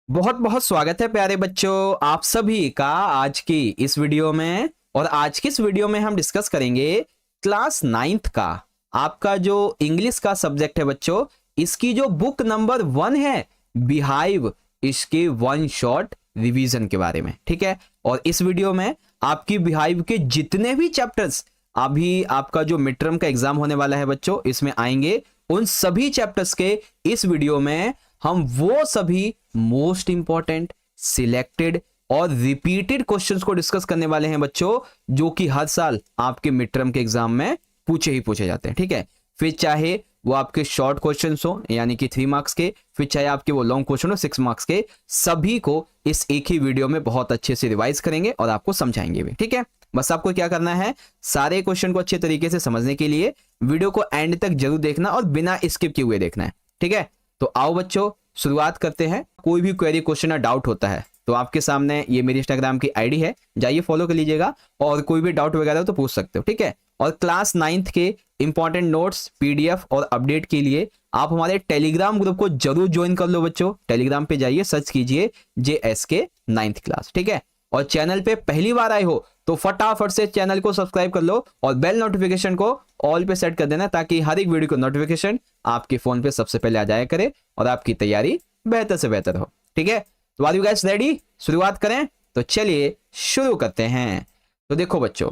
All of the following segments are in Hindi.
बहुत बहुत स्वागत है प्यारे बच्चों आप सभी का आज की इस वीडियो में। और आज की इस वीडियो में हम डिस्कस करेंगे क्लास 9th का आपका जो इंग्लिश का सब्जेक्ट है बच्चों, इसकी जो बुक नंबर 1 है बिहाइव, इसके वन शॉट रिवीजन के बारे में। ठीक है, और इस वीडियो में आपकी बिहाइव के जितने भी चैप्टर्स अभी आपका जो मिड टर्म का एग्जाम होने वाला है बच्चों इसमें आएंगे, उन सभी चैप्टर्स के इस वीडियो में हम वो सभी मोस्ट इंपॉर्टेंट सिलेक्टेड और रिपीटेड क्वेश्चंस को डिस्कस करने वाले हैं बच्चों, जो कि हर साल आपके मिड टर्म के एग्जाम में पूछे ही पूछे जाते हैं। ठीक है, फिर चाहे वो आपके शॉर्ट क्वेश्चंस हो यानी कि 3 मार्क्स के, फिर चाहे आपके वो लॉन्ग क्वेश्चन हो 6 मार्क्स के, सभी को इस एक ही वीडियो में बहुत अच्छे से रिवाइज करेंगे और आपको समझाएंगे भी। ठीक है, बस आपको क्या करना है, सारे क्वेश्चन को अच्छे तरीके से समझने के लिए वीडियो को एंड तक जरूर देखना और बिना स्किप किए हुए देखना है। ठीक है, तो आओ बच्चों शुरुआत करते हैं। कोई भी क्वेरी क्वेश्चन या डाउट होता है तो आपके सामने ये मेरी इंस्टाग्राम की आईडी है, जाइए फॉलो कर लीजिएगा और कोई भी डाउट वगैरह हो तो पूछ सकते हो। ठीक है, और क्लास 9th के इंपॉर्टेंट नोट्स पीडीएफ और अपडेट के लिए आप हमारे टेलीग्राम ग्रुप को जरूर ज्वाइन कर लो बच्चों। टेलीग्राम पे जाइए, सर्च कीजिए JSK 9th क्लास। ठीक है, और चैनल पे पहली बार आए हो तो फटाफट से चैनल को सब्सक्राइब कर लो और बेल नोटिफिकेशन को ऑल पे सेट कर देना, ताकि हर एक वीडियो को नोटिफिकेशन आपके फोन पे सबसे पहले आ जाया करे और आपकी तैयारी बेहतर से बेहतर हो। ठीक है, तो आर यू गाइस रेडी, शुरुआत करें? तो चलिए शुरू करते हैं। तो देखो बच्चों,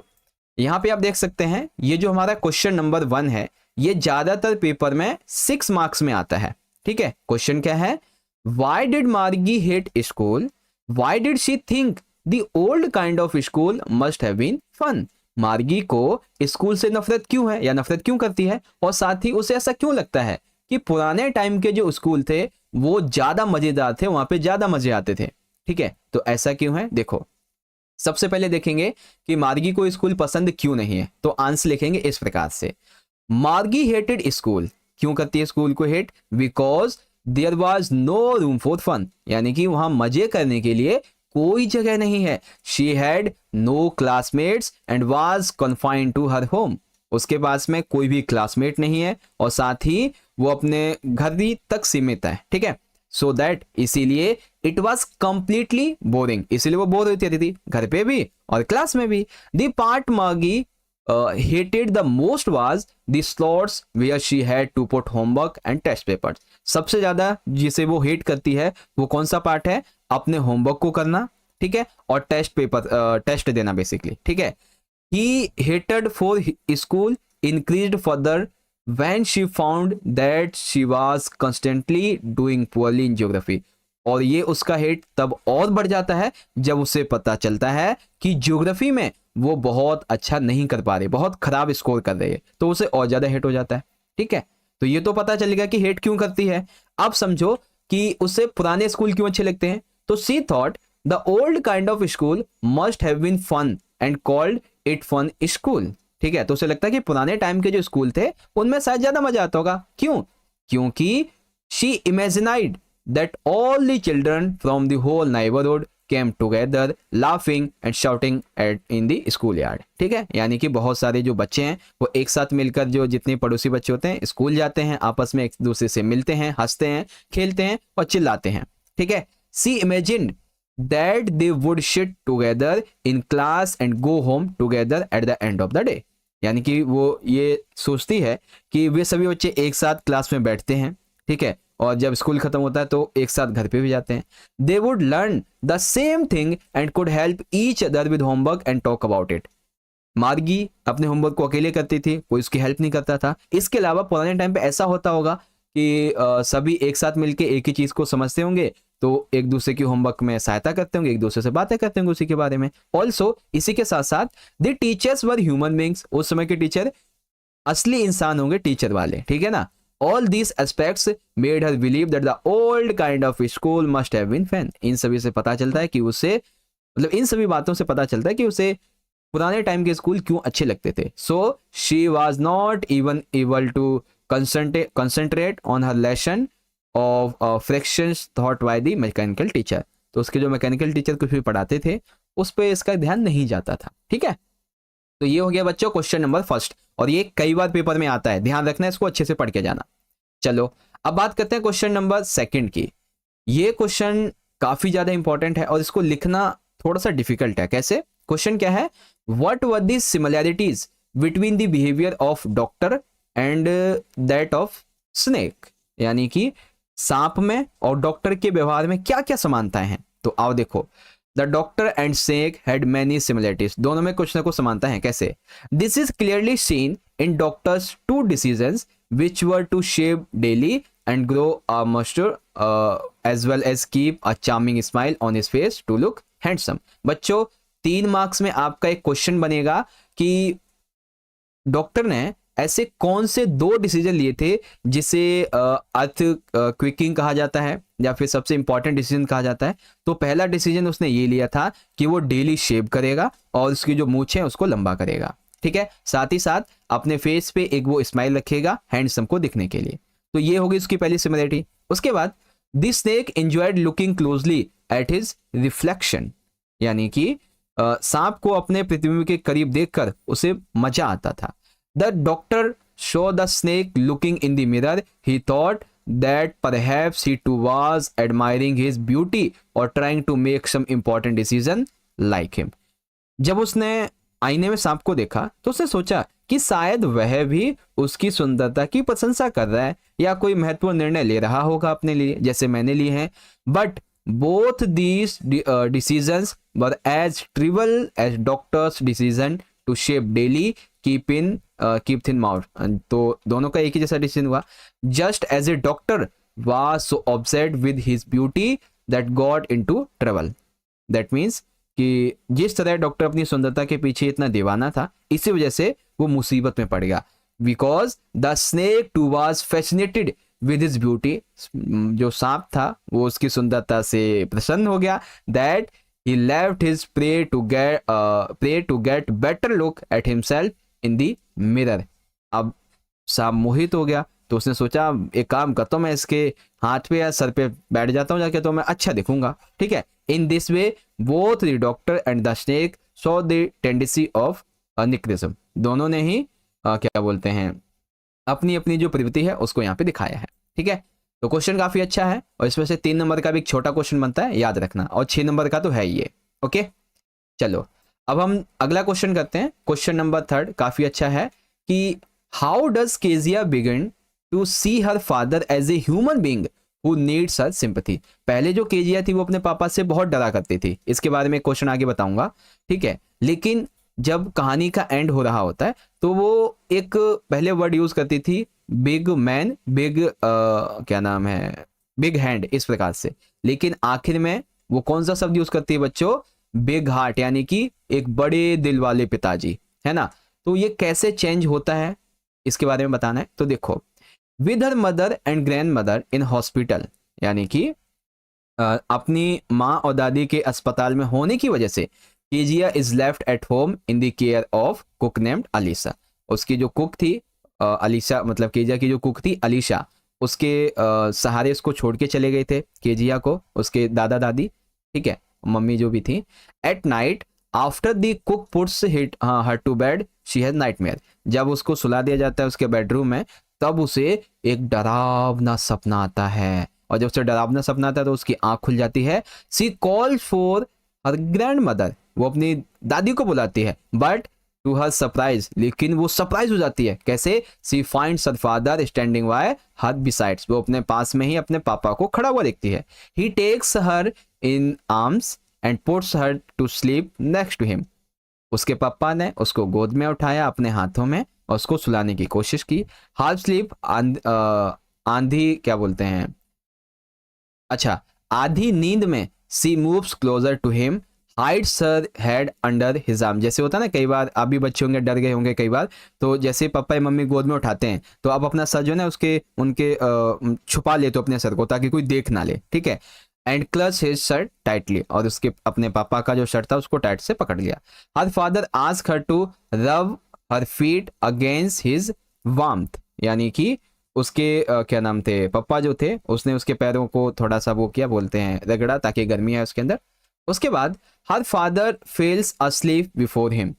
यहां पे आप देख सकते हैं ये जो हमारा क्वेश्चन नंबर 1 है, ये ज्यादातर पेपर में 6 मार्क्स में आता है। ठीक है, क्वेश्चन क्या है, why did Margie hate school, why did she think the old kind of school must have been fun. Margie को स्कूल से नफरत क्यों है या नफरत क्यों करती है, और साथ ही उसे ऐसा क्यों लगता है कि पुराने टाइम के जो स्कूल थे वो ज्यादा मजेदार थे, वहां पे ज्यादा मजे आते थे। ठीक है, तो ऐसा क्यों है, देखो सबसे पहले देखेंगे कि मार्गी को स्कूल पसंद क्यों नहीं है। तो आंसर लिखेंगे इस प्रकार से, मार्गी हेटेड स्कूल, क्यों करती है स्कूल को hate, because there was no room for fun, यानी कि वहां मजे करने के लिए कोई जगह नहीं है। She had no classmates and was confined to her home, उसके पास में कोई भी क्लासमेट नहीं है और साथ ही वो अपने घर ही तक सीमित है। ठीक है, सो दैट इसीलिए इट वॉज कंप्लीटली बोरिंग, इसीलिए वो बोर होती रहती थी घर पे भी और क्लास में भी। द पार्ट मार्गी hated the most was the slots where she had to put homework and test papers। सबसे ज्यादा जिसे वो हेट करती है वो कौन सा पार्ट है, अपने होमवर्क को करना, ठीक है, और टेस्ट पेपर टेस्ट देना बेसिकली। ठीक है, he hated for school increased further when she found that she was constantly doing poorly in geography। और ये उसका हेट तब और बढ़ जाता है जब उसे पता चलता है कि ज्योग्राफी में वो बहुत अच्छा नहीं कर पा रहे, बहुत खराब स्कोर कर रहे हैं, तो उसे और ज्यादा हेट हो जाता है। ठीक है, तो ये तो पता चलेगा कि हेट क्यों करती है। अब समझो कि उसे पुराने स्कूल क्यों अच्छे लगते हैं, तो she thought the old kind of school must have been fun and called it fun school. ठीक है, तो उसे लगता है कि पुराने टाइम के जो स्कूल थे उनमें शायद ज्यादा मजा आता होगा। क्यों, क्योंकि she इमेजिनाइड that all the children from the whole neighborhood came together laughing and shouting at in the schoolyard। ठीक है, यानी कि बहुत सारे जो बच्चे हैं वो एक साथ मिलकर, जो जितने पड़ोसी बच्चे होते हैं स्कूल जाते हैं, आपस में एक दूसरे से मिलते हैं, हंसते हैं, खेलते हैं और चिल्लाते हैं। ठीक है, सी imagined that they would sit together in class and go home together at the end of the day। यानी कि वो ये सोचती है कि वे सभी बच्चे एक साथ क्लास में बैठते हैं, ठीक है, और जब स्कूल खत्म होता है तो एक साथ घर पे भी जाते हैं। They would learn the same thing and could help each other with homework and talk about it. मार्गी अपने होमवर्क को अकेले करती थी, कोई उसकी हेल्प नहीं करता था। इसके अलावा पुराने टाइम पे ऐसा होता होगा कि सभी एक साथ मिलके एक ही चीज को समझते होंगे, तो एक दूसरे की होमवर्क में सहायता करते होंगे, एक दूसरे से बातें करते होंगे उसी के बारे में। ऑल्सो इसी के साथ साथ the teachers were human beings, उस समय के टीचर असली इंसान होंगे टीचर वाले। ठीक है ना, all these aspects made her believe that the old kind of school must have been fun। इन सभी से पता चलता है कि उसे, मतलब इन सभी बातों से पता चलता है कि उसे पुराने टाइम के स्कूल क्यों अच्छे लगते थे। so she was not even able to concentrate on her lesson of fractions taught by the mechanical teacher। तो उसके जो मैकेनिकल टीचर कुछ भी पढ़ाते थे उस पर इसका ध्यान नहीं जाता था। ठीक है, तो ये हो गया बच्चों क्वेश्चन नंबर 1 और ये कई बार पेपर में आता है, ध्यान रखना है, इसको अच्छे से पढ़ के जाना। चलो अब बात करते हैं क्वेश्चन नंबर 2 की। ये क्वेश्चन काफी ज्यादा इंपॉर्टेंट है और इसको लिखना थोड़ा सा डिफिकल्ट है। कैसे? क्वेश्चन क्या है, what were the similarities between the behaviour of doctor and that of snake, यानी कि सांप में और डॉक्टर के व्यवहार में क्या क्या समानताएं हैं। तो आओ देखो, the doctor and snake had many similarities, दोनों में कुछ ना कुछ समानता है। कैसे? This is clearly seen in doctor's two decisions which were to shave daily and grow a moustache as well as keep a charming smile on his face to look handsome. बच्चों 3 मार्क्स में आपका एक क्वेश्चन बनेगा कि डॉक्टर ने ऐसे कौन से 2 डिसीजन लिए थे जिसे अर्थ क्विकिंग कहा जाता है या फिर सबसे इंपॉर्टेंट डिसीजन कहा जाता है। तो पहला डिसीजन उसने ये लिया था कि वो डेली शेव करेगा और उसकी जो मूंछ है उसको लंबा करेगा, ठीक है। साथ ही साथ अपने फेस पे एक वो स्माइल रखेगा हैंडसम को दिखने के लिए। तो ये होगी उसकी पहली सिमिलरिटी। उसके बाद this snake enjoyed looking closely at his reflection, यानी कि सांप को अपने प्रतिबिंब के करीब देखकर उसे मजा आता था। The doctor saw the snake looking in the mirror. He thought that perhaps he too was admiring his beauty or trying to make some important decision like him. जब उसने आईने में सांप को देखा तो उसने सोचा कि शायद वह भी उसकी सुंदरता की प्रशंसा कर रहा है या कोई महत्वपूर्ण निर्णय ले रहा होगा अपने लिए, जैसे मैंने लिए हैं। But both these decisions were as trivial as doctor's decision to shave daily keep thin mouth. तो दोनों का एक ही जैसा डिसीजन हुआ। Just as a doctor was so obsessed with his beauty that got into trouble. That means कि जिस तरह डॉक्टर अपनी सुंदरता के पीछे इतना दीवाना था, इसी वजह से वो मुसीबत में पड़ गया। Because the snake too was fascinated with his beauty, जो सांप था वो उसकी सुंदरता से प्रसन्न हो गया। That he left his prey to get better look at himself in the mirror। अब सांप मोहित हो गया तो उसने सोचा एक काम करता हूं, मैं इसके हाथ पे या सर पे बैठ जाता हूं जाके तो मैं अच्छा दिखूंगा, ठीक है। In this way both the doctor and the snake saw the tendency of निक्रिज्म। दोनों ने ही क्या बोलते हैं अपनी अपनी जो प्रवृत्ति है उसको यहाँ पे दिखाया है, ठीक है। तो क्वेश्चन काफी अच्छा है और इसमें से 3 नंबर का भी एक छोटा क्वेश्चन बनता है, याद रखना, और 6 नंबर का तो है ये। ओके चलो अब हम अगला क्वेश्चन करते हैं। क्वेश्चन नंबर 3 काफी अच्छा है कि how does Kezia begin to see her father as a human being who needs her sympathy. पहले जो केजिया थी वो अपने पापा से बहुत डरा करती थी, इसके बारे में क्वेश्चन आगे बताऊंगा, ठीक है। लेकिन जब कहानी का एंड हो रहा होता है तो वो एक पहले वर्ड यूज करती थी बिग मैन, बिग क्या नाम है, बिग हैंड, इस प्रकार से। लेकिन आखिर में वो कौन सा शब्द यूज करती है बच्चों? बिग हार्ट, यानी कि एक बड़े दिल वाले पिताजी, है ना। तो ये कैसे चेंज होता है इसके बारे में बताना है। तो देखो, with her mother and grand mother in hospital, यानी कि अपनी माँ और दादी के अस्पताल में होने की वजह से Kezia is left at home in the care of cook named Alisha. उसकी जो कुक थी अलीशा, मतलब केजिया की जो कुक थी अलीशा, उसके सहारे उसको छोड़ के चले गए थे केजिया को उसके दादा दादी, ठीक है, मम्मी जो भी थी। At night after the cook puts her to bed she has nightmare. जब उसको सुला दिया जाता है उसके बेडरूम में तब उसे एक डरावना सपना आता है, और जब उसे डरावना सपना आता है तो उसकी आंख खुल जाती है। She call for her grandmother, वो अपनी दादी को बुलाती है। बट टू हर सरप्राइज, लेकिन वो सरप्राइज हो जाती है। कैसे? She finds her father standing by her besides, वो अपने पास में ही अपने पापा को खड़ा हुआ देखती है। He takes her in arms and puts her to sleep next to him. उसके पापा ने उसको गोद में उठाया अपने हाथों में और उसको सुलाने की कोशिश की। हाफ स्लीप, आंधी क्या बोलते हैं, अच्छा आधी नींद में she moves closer to him hides her head under his arm. जैसे होता है ना, कई बार आप भी बच्चे होंगे डर गए होंगे कई बार, तो जैसे पापा या मम्मी गोद में उठाते हैं तो आप अपना सर जो है ना उनके छुपा ले तो अपने सर को, ताकि कोई देख ना ले, ठीक है। And clutch his shirt tightly, और उसके अपने पापा का जो शर्ट था उसको टाइट से पकड़ लिया। Her father asked her to rub her feet against his warmth, यानी कि उसके क्या नाम थे, पापा जो थे, उसने उसके पैरों को थोड़ा सा वो क्या बोलते हैं रगड़ा ताकि गर्मी है उसके अंदर। उसके बाद her father fails asleep before him,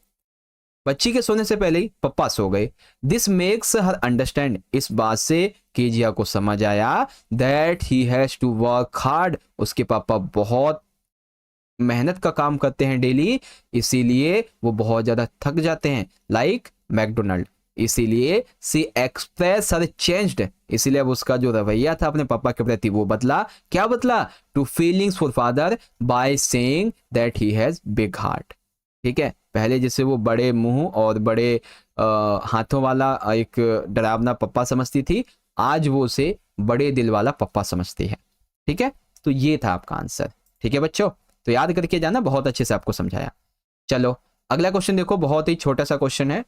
बच्ची के सोने से पहले ही पप्पा सो गए। दिस मेक्स हर अंडरस्टैंड, इस बात से केजिया को समझ आया that he has to work hard, उसके पापा बहुत मेहनत का काम करते हैं डेली, इसीलिए वो बहुत ज्यादा थक जाते हैं, लाइक मैकडोनल्ड। इसीलिए सी एक्सप्रेस हर चेंज्ड, इसीलिए अब उसका जो रवैया था अपने पापा के प्रति वो बदला। क्या बदला? Two feelings for father by saying that he has big heart. ठीक है, पहले जैसे वो बड़े मुंह और बड़े हाथों वाला एक डरावना पप्पा समझती थी, आज वो उसे बड़े दिल वाला पप्पा समझती है। ठीक है, तो ये था आपका आंसर। ठीक है बच्चों, तो याद करके जाना, बहुत अच्छे से आपको समझाया। चलो अगला क्वेश्चन देखो, बहुत ही छोटा सा क्वेश्चन है।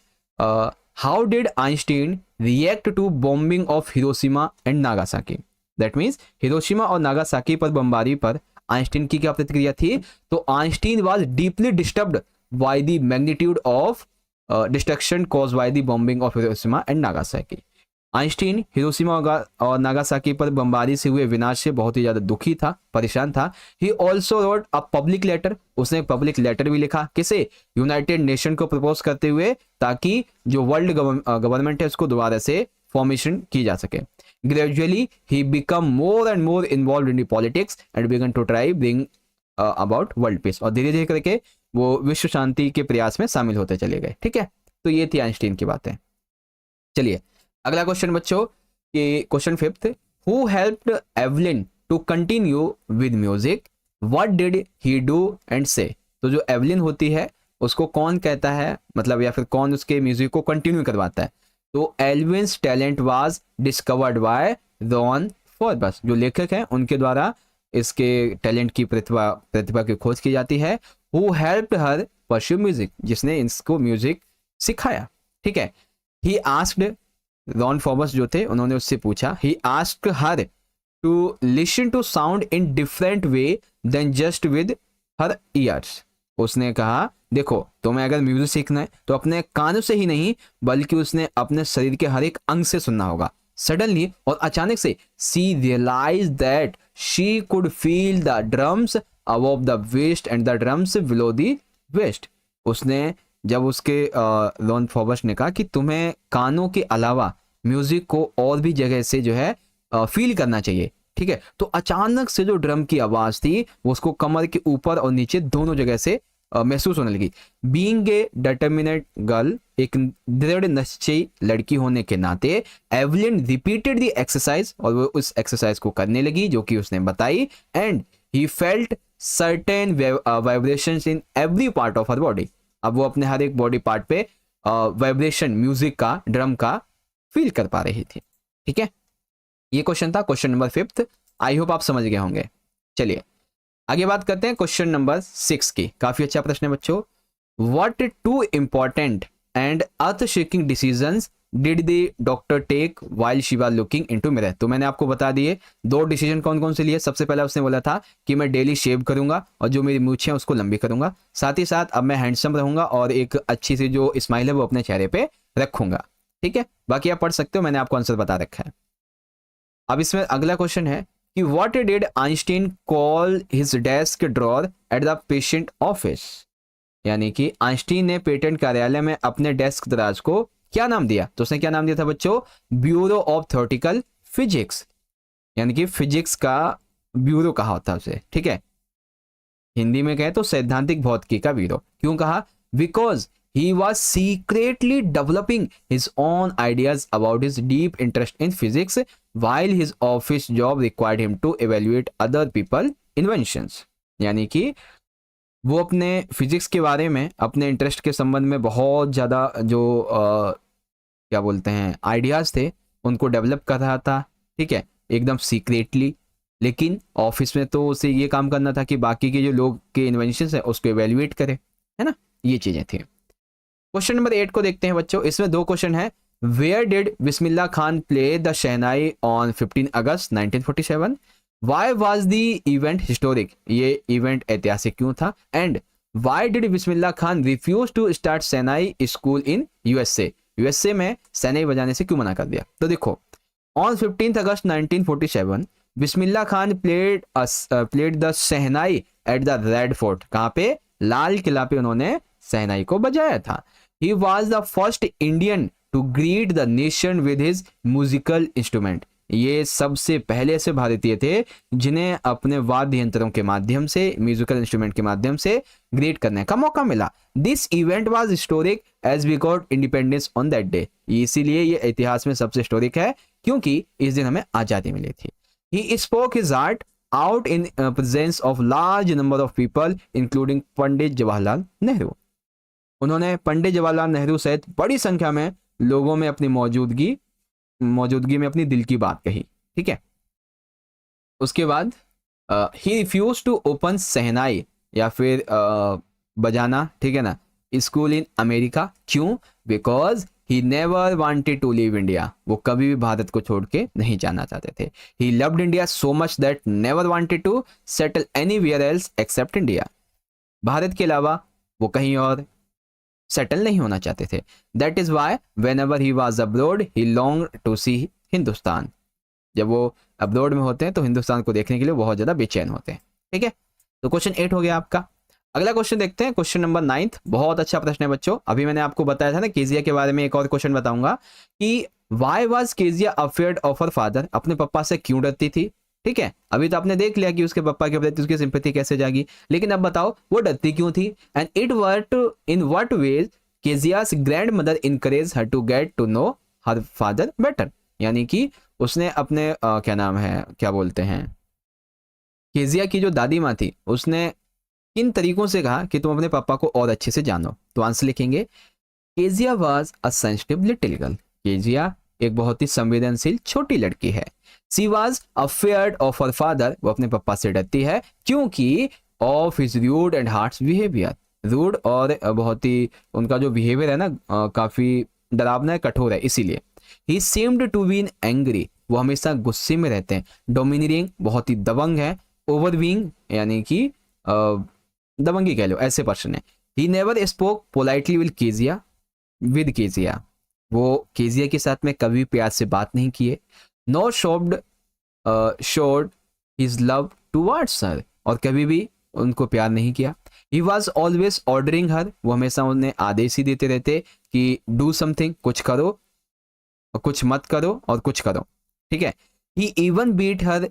How did Einstein react to bombing of Hiroshima and Nagasaki? That means Hiroshima और नागासाकी पर बमबारी पर आइंस्टीन की क्या प्रतिक्रिया थी? तो Einstein was deeply disturbed by the magnitude of destruction caused by the bombing of Hiroshima and Nagasaki. Einstein Hiroshima और नागासाकी पर बमबारी से हुए विनाश से बहुत ही ज्यादा दुखी था, परेशान था। He also wrote a public letter, उसने पब्लिक लेटर भी लिखा, किसे? यूनाइटेड नेशन को प्रपोज करते हुए, ताकि जो वर्ल्ड गवर्नमेंट है उसको दोबारा से फॉर्मेशन की जा सके। Gradually he become more and more involve in politics and began to try bring about world peace, और धीरे धीरे करके वो विश्व शांति के प्रयास में शामिल होते चले गए। ठीक है, तो ये थी आइंस्टीन की बातें। चलिए अगला क्वेश्चन बच्चों, कि question 5th, who helped Evelyn to continue with music, what did he do and say? तो जो एवलिन होती है उसको कौन कहता है, मतलब या फिर कौन उसके म्यूजिक को कंटिन्यू करवाता है? तो Alvin's talent was discovered by Ron Forbes, जो लेखक हैं उनके द्वारा इसके टैलेंट की प्रतिभा की खोज की जाती है। Who helped her pursue music, जिसने इसको म्यूजिक सिखाया। ठीक है, ही आस्क्ड, रॉन फॉर्बस जो थे उन्होंने उससे पूछा, he asked her to listen to sound in different way than just with her ears. उसने कहा देखो तुम्हें अगर म्यूजिक सीखना है तो अपने कानों से ही नहीं बल्कि उसने अपने शरीर के हर एक अंग से सुनना होगा। सडनली और अचानक से she realize that she could feel the drums above the waist and the drums below the waist. उसने जब उसके रॉन फॉर्बस ने कहा कि तुम्हें कानों के अलावा म्यूजिक को और भी जगह से जो है फील करना चाहिए। ठीक है, तो अचानक से जो ड्रम की आवाज थी वो उसको कमर के ऊपर और नीचे दोनों जगह से महसूस होने लगी। बीइंग ए डिटरमिनेट गर्ल, एक दृढ़ निश्चयी लड़की होने के नाते एवलिन रिपीटेड द एक्सरसाइज, और वो उस एक्सरसाइज को करने लगी जो कि उसने बताई। And he felt certain vibrations in every part of her body. अब वो अपने हर एक बॉडी पार्ट पे वाइब्रेशन म्यूजिक का, ड्रम का फील कर पा रही थी। ठीक है, ये क्वेश्चन था question number 5th। I hope आप समझ गए होंगे। चलिए आगे बात करते हैं क्वेश्चन नंबर 6 की। काफी अच्छा प्रश्न है बच्चों। What two important and earth shaking decisions did the doctor take while she was looking into mirror? तो मैंने आपको बता दिए 2 डिसीजन कौन कौन से लिए। सबसे पहला उसने बोला था कि मैं डेली शेव करूंगा और जो मेरी मूछें हैं उसको लंबी करूंगा, साथ ही साथ अब मैं हैंडसम रहूंगा और एक अच्छी सी जो स्माइल है वो अपने चेहरे पे रखूंगा। ठीक है, बाकी आप पढ़ सकते हो, मैंने आपको आंसर बता रखा है। अब इसमें अगला क्वेश्चन है कि what did Einstein call his desk drawer at the patent office? यानी कि आइंस्टीन ने पेटेंट कार्यालय में अपने डेस्क दराज को क्या नाम दिया? तो उसने क्या नाम दिया था बच्चों? ब्यूरो ऑफ थ्योरेटिकल फिजिक्स, यानी कि फिजिक्स का ब्यूरो कहा होता है उसे। ठीक है, हिंदी में कहे तो सैद्धांतिक भौतिकी का ब्यूरो। क्यों कहा? Because he was secretly developing his own ideas about his deep interest in physics while his office job required him to evaluate other people inventions। यानी कि वो अपने फिजिक्स के बारे में अपने इंटरेस्ट के संबंध में बहुत ज़्यादा जो क्या बोलते हैं आइडियाज़ थे उनको डेवलप कर रहा था। ठीक है, एकदम सीक्रेटली, लेकिन ऑफिस में तो उसे ये काम करना था कि बाकी के जो लोग के इन्वेंशंस है उसको एवेल्युएट करे, है ना, ये चीज़ें थी। क्वेश्चन नंबर 8 को देखते हैं बच्चों। इसमें 2 क्वेश्चन है। Where did Bismillah Khan play the shehnai on 15 August 1947? Why was the event historic? ये इवेंट ऐतिहासिक क्यों था? And why did Bismillah Khan refuse to start shehnai school in USA? USA में शहनाई बजाने से क्यों मना कर दिया? तो देखो, on 15 August 1947 Bismillah Khan played the shehnai at the red fort. कहाँ पे? लाल किला पे उन्होंने शहनाई को बजाया था। He was the first Indian to greet the nation with his musical instrument। ये सबसे पहले ऐसे भारतीय थे जिन्हें अपने वाद्य यंत्रों के माध्यम से, म्यूजिकल इंस्ट्रूमेंट के माध्यम से ग्रेट करने का मौका मिला। This event was historic as we got independence on that day. इसीलिए ये इतिहास में सबसे हिस्टोरिक है क्योंकि इस दिन हमें आजादी मिली थी। He spoke his art out in presence of large number of people including Pandit Jawaharlal Nehru. उन्होंने पंडित जवाहरलाल नेहरू सहित बड़ी संख्या में लोगों में अपनी मौजूदगी में अपनी दिल की बात कही। ठीक है, उसके बाद he refuse to open shehnai या फिर बजाना, ठीक है ना, स्कूल इन अमेरिका। क्यों? Because he never wanted to leave India. वो कभी भी भारत को छोड़ के नहीं जाना चाहते थे। He loved India so much that never wanted to settle anywhere else except India. Bharat के अलावा वो कहीं और सेटल नहीं होना चाहते थे। That is why whenever he was abroad he long to see Hindustan. जब वो अब्रोड में होते हैं तो हिंदुस्तान को देखने के लिए बहुत ज्यादा बेचैन होते हैं। ठीक है, तो क्वेश्चन 8 हो गया आपका। अगला क्वेश्चन देखते हैं, क्वेश्चन नंबर 9। बहुत अच्छा प्रश्न है बच्चों। अभी मैंने आपको बताया था ना केजिया के बारे में, एक और क्वेश्चन बताऊंगा कि why was Kezia afraid of her father. अपने पापा से क्यों डरती थी। ठीक है, अभी तो आपने देख लिया कि उसके पापा के प्रति उसकी सिंपैथी कैसे जागी, लेकिन अब बताओ वो डरती क्यों थी। And it were in what ways Kezia's grandmother encourage her to get to know her father better. यानी कि उसने अपने क्या बोलते हैं, केजिया की जो दादी माँ थी उसने किन तरीकों से कहा कि तुम अपने पापा को और अच्छे से जानो। तो आंसर लिखेंगे Kezia was a sensitive little girl. Kezia एक बहुत ही संवेदनशील छोटी लड़की है। She was afraid of her father. वो अपने पापा से डरती है क्योंकि of his rude and harsh behaviour. Rude और बहुत ही उनका जो बिहेवियर है ना काफी डरावना है, कठोर है, इसीलिए। ही सीम्ड टू बी एंग्री। वो हमेशा गुस्से में रहते हैं। डोमिनियरिंग बहुत ही दबंग है। ओवरबीइंग यानी कि दबंगी कह लो, ऐसे पर्सन है। He never spoke politely with Kezia. वो केजिया के साथ में कभी प्यार से बात नहीं किए। No showed his love towards her. और कभी भी उनको प्यार नहीं किया। He was always ordering her. वो हमेशा उन्हें आदेश ही देते रहते कि डू समथिंग, कुछ करो और कुछ मत करो और कुछ करो। ठीक है, he even beat her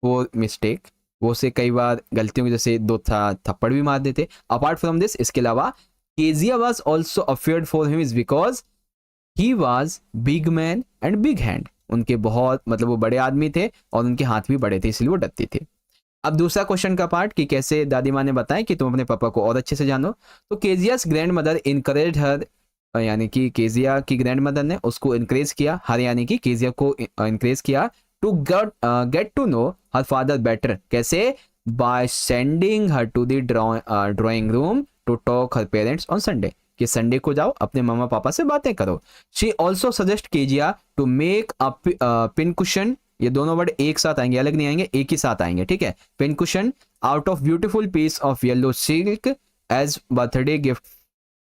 for mistake. वो उसे कई बार गलतियों की जैसे 2 थप्पड़ भी मार देते। अपार्ट फ्रॉम दिस, इसके अलावा Kezia was also afraid for him is because he was big man and big hand. उनके बहुत वो बड़े आदमी थे और उनके हाथ भी बड़े थे, इसलिए वो डरती थी। अब दूसरा क्वेश्चन का पार्ट कि कैसे दादी माँ ने बताया कि तुम अपने पापा को और अच्छे से जानो। तो केजियास ग्रैंड मदर इनकरेज हर, यानी कि केजिया की ग्रैंड मदर ने उसको इनकरेज किया, हर यानी कि केजिया को इनकरेज किया to get to know her father better. कैसे? By sending her to the drawing room to talk her parents on Sunday. कि संडे को जाओ अपने मामा पापा से बातें करो। She also suggest Kezia to make a pin cushion. ये दोनों वर्ड एक साथ आएंगे, अलग नहीं आएंगे, एक ही साथ आएंगे। ठीक है, pin cushion out of beautiful piece of yellow silk as birthday gift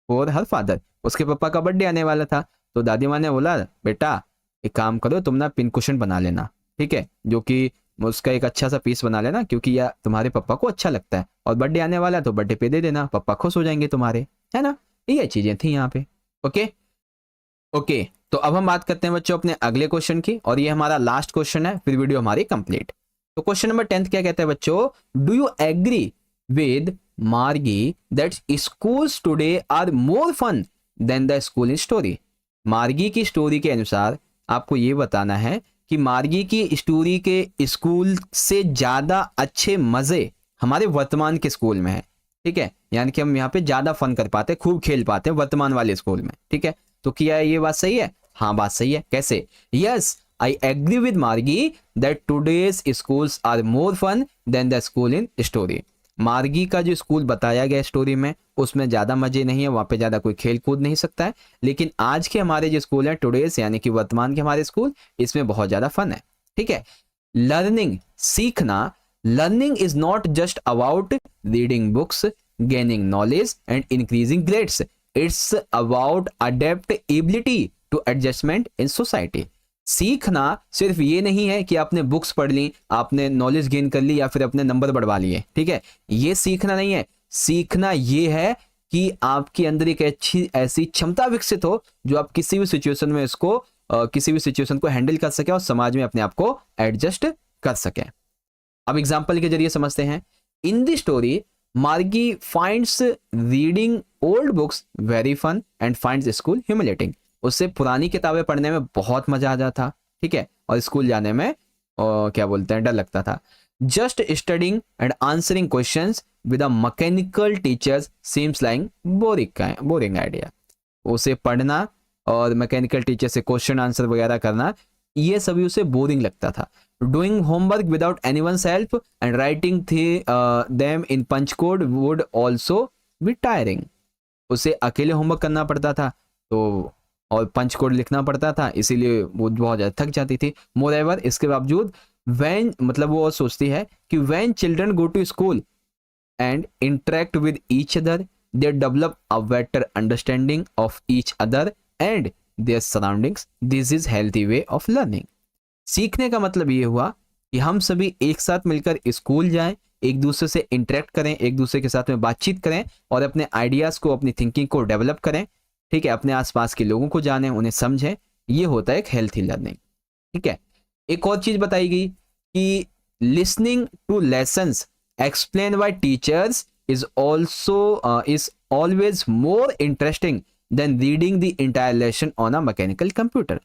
for her father. उसके पापा का बर्थडे आने वाला था तो दादी माँ ने बोला बेटा एक काम करो, तुम ना पिन कुशन बना लेना। ठीक है, जो कि उसका एक अच्छा सा पीस बना लेना क्योंकि यह तुम्हारे पापा को अच्छा लगता है और बर्थडे आने वाला है तो बर्थडे पे दे देना, पापा खुश हो जाएंगे तुम्हारे, है ना। ये चीजें थी यहाँ पे। ओके, तो अब हम बात करते हैं बच्चों अपने अगले क्वेश्चन की और ये हमारा लास्ट क्वेश्चन है, फिर वीडियो हमारी कंप्लीट। तो क्वेश्चन नंबर 10 क्या कहते हैं बच्चों? Do you agree with Margie that schools today are more fun than the school in story? Margie की स्टोरी के अनुसार आपको ये बताना है कि मार्गी की स्टोरी के स्कूल से ज्यादा अच्छे मजे हमारे वर्तमान के स्कूल में है। ठीक है, यानी कि हम यहाँ पे ज्यादा फन कर पाते, खूब खेल पाते हैं वर्तमान वाले स्कूल में। ठीक है, तो क्या ये बात सही है? हाँ, बात सही है। कैसे? Yes, I agree with Margie that today's schools are more fun than the school in story. Margie का जो स्कूल बताया गया स्टोरी में उसमें ज्यादा मजे नहीं है, वहां पे ज्यादा कोई खेल कूद नहीं सकता है, लेकिन आज के हमारे जो स्कूल है टुडेज यानी कि वर्तमान के हमारे स्कूल, इसमें बहुत ज्यादा फन है। ठीक है, लर्निंग, सीखना, learning is not just about reading books, gaining knowledge and increasing grades, it's about adaptability to adjustment in society. सीखना सिर्फ ये नहीं है कि आपने बुक्स पढ़ ली, आपने नॉलेज गेन कर ली या फिर अपने नंबर बढ़वा लिए। ठीक है, ये सीखना नहीं है। सीखना ये है कि आपके अंदर एक अच्छी ऐसी क्षमता विकसित हो जो आप किसी भी सिचुएशन में इसको किसी भी सिचुएशन को हैंडल कर सके और समाज में अपने आप को एडजस्ट कर सके। अब एग्जाम्पल के जरिए समझते हैं। In the story Margie finds reading old books very fun and finds school humiliating. उससे पुरानी किताबें पढ़ने में बहुत मजा आ जाता, ठीक है, और स्कूल जाने में क्या बोलते हैं, डर लगता था। Just studying and answering questions with a mechanical teachers seems like boring idea. उसे पढ़ना और मैकेनिकल टीचर से क्वेश्चन आंसर वगैरह करना, ये सभी उसे बोरिंग लगता था। Doing homework without anyone's help and writing them in punch code would also be tiring. उसे अकेले होमवर्क करना पड़ता था तो और पंच कोड लिखना पड़ता था, इसीलिए वो बहुत ज़्यादा थक जाती थी। मोरेवर, इसके बावजूद व्हेन, मतलब वो सोचती है कि when children go to school and interact with each other they develop a better understanding of each other and their surroundings. This is healthy way of learning. सीखने का मतलब ये हुआ कि हम सभी एक साथ मिलकर स्कूल जाएं, एक दूसरे से इंटरेक्ट करें, एक दूसरे के साथ में बातचीत करें और अपने आइडियाज़ को, अपनी थिंकिंग को डेवलप करें, ठीक है, अपने आसपास के लोगों को जानें, उन्हें समझें। ये होता है एक हेल्थी लर्निंग, ठीक है। एक और चीज़ बताई गई कि listening to lessons explain by teachers is always more interesting than reading the entire lesson on a mechanical computer.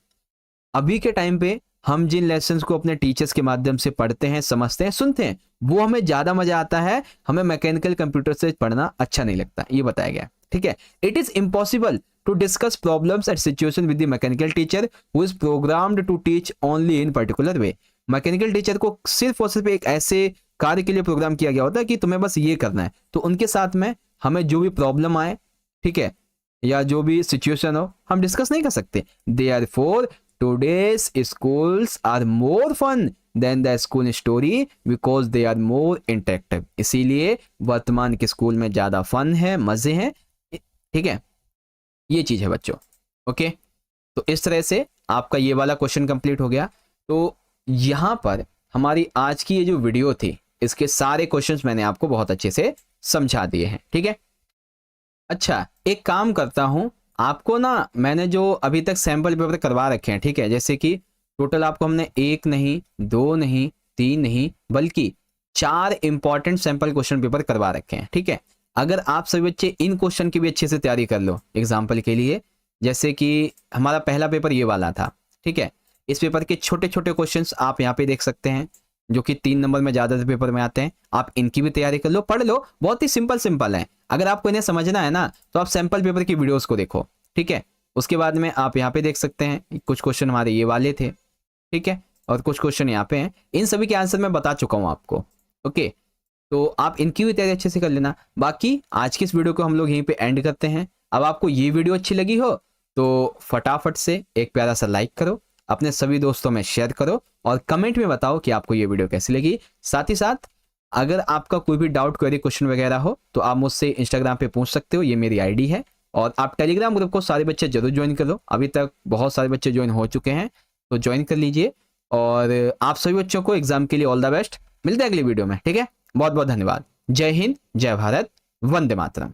अभी के टाइम पे हम जिन लेसन्स को अपने टीचर्स के माध्यम से पढ़ते हैं, समझते हैं, सुनते हैं, वो हमें ज़्यादा मजा आता है, हमें मैकेनिकल कंप्यूटर से पढ़ना अच्छा नहीं लगता, ये बताया गया, ठीक है। It is impossible to discuss problems and situation with the mechanical teacher who is programmed to teach only in particular way. Mechanical teacher को सिर्फ और सिर्फ एक ऐसे कार्य के लिए प्रोग्राम किया गया होता है कि तुम्हें बस ये करना है, तो उनके साथ में हमें जो भी प्रॉब्लम आए, ठीक है, या जो भी सिचुएशन हो, हम डिस्कस नहीं कर सकते। Therefore today's schools are more fun than the school story because they are more interactive। इसीलिए वर्तमान के स्कूल में ज़्यादा फन है, मज़े हैं, ठीक है, ये चीज़ है बच्चों। ओके, तो इस तरह से आपका ये वाला क्वेश्चन कंप्लीट हो गया। तो यहाँ पर हमारी आज की ये जो वीडियो थी, इसके सारे क्वेश्चंस मैंने आपको बहुत अच्छे से समझा दिए हैं, ठीक है। अच्छा, एक काम करता हूँ, आपको ना मैंने जो अभी तक सैंपल पेपर करवा रखे हैं, ठीक है, जैसे कि टोटल आपको हमने 1 नहीं, 2 नहीं, 3 नहीं, बल्कि 4 इंपॉर्टेंट सैंपल क्वेश्चन पेपर करवा रखे हैं, ठीक है। अगर आप सभी बच्चे इन क्वेश्चन की भी अच्छे से तैयारी कर लो एग्जाम्पल के लिए, जैसे कि हमारा पहला पेपर ये वाला था, ठीक है, इस पेपर के छोटे छोटे क्वेश्चन आप यहाँ पे देख सकते हैं जो कि 3 नंबर में ज़्यादातर पेपर में आते हैं। आप इनकी भी तैयारी कर लो, पढ़ लो, बहुत ही सिंपल है। अगर आपको इन्हें समझना है ना, तो आप सैंपल पेपर की वीडियोस को देखो, ठीक है। उसके बाद में आप यहाँ पे देख सकते हैं कुछ क्वेश्चन हमारे ये वाले थे, ठीक है, और कुछ क्वेश्चन यहाँ पे हैं। इन सभी के आंसर मैं बता चुका हूँ आपको, ओके। तो आप इनकी भी तैयारी अच्छे से कर लेना। बाकी आज की इस वीडियो को हम लोग यहीं पे एंड करते हैं। अब आपको ये वीडियो अच्छी लगी हो तो फटाफट से एक प्यारा सा लाइक करो, अपने सभी दोस्तों में शेयर करो और कमेंट में बताओ कि आपको ये वीडियो कैसी लगी। साथ ही साथ अगर आपका कोई भी डाउट, क्वेरी, क्वेश्चन वगैरह हो तो आप मुझसे इंस्टाग्राम पे पूछ सकते हो, ये मेरी आईडी है। और आप टेलीग्राम ग्रुप को सारे बच्चे जरूर ज्वाइन कर लो, अभी तक बहुत सारे बच्चे ज्वाइन हो चुके हैं, तो ज्वाइन कर लीजिए। और आप सभी बच्चों को एग्जाम के लिए ऑल द बेस्ट। मिलते हैं अगली वीडियो में, ठीक है। बहुत बहुत धन्यवाद। जय हिंद, जय भारत, वंदे मातरम।